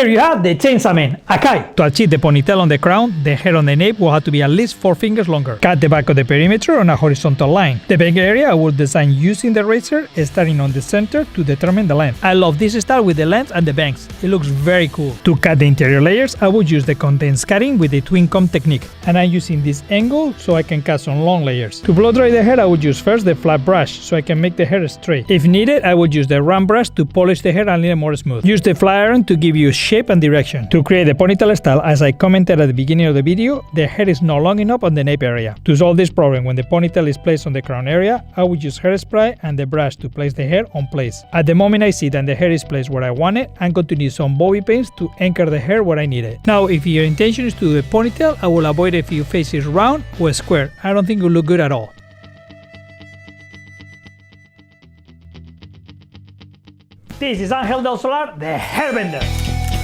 Here you have the Chainsaw Man, Akai. To achieve the ponytail on the crown, the hair on the nape will have to be at least 4 fingers longer. Cut the back of the perimeter on a horizontal line. The back area I will design using the razor, starting on the center to determine the length. I love this style with the length and the bangs. It looks very cool. To cut the interior layers, I would use the condensed cutting with the twin comb technique, and I'm using this angle so I can cut some long layers. To blow dry the hair, I would use first the flat brush so I can make the hair straight. If needed, I would use the round brush to polish the hair a little more smooth. Use the flat iron to give you shape and direction. To create the ponytail style, as I commented at the beginning of the video, the hair is not long enough on the nape area. To solve this problem, when the ponytail is placed on the crown area, I would use hairspray and the brush to place the hair on place. At the moment I see that the hair is placed where I want it, I'm going to need some bobby pins to anchor the hair where I need it. Now, if your intention is to do a ponytail, I will avoid if your face is round or square. I don't think it will look good at all. This is Angel del Solar, the Hairbender.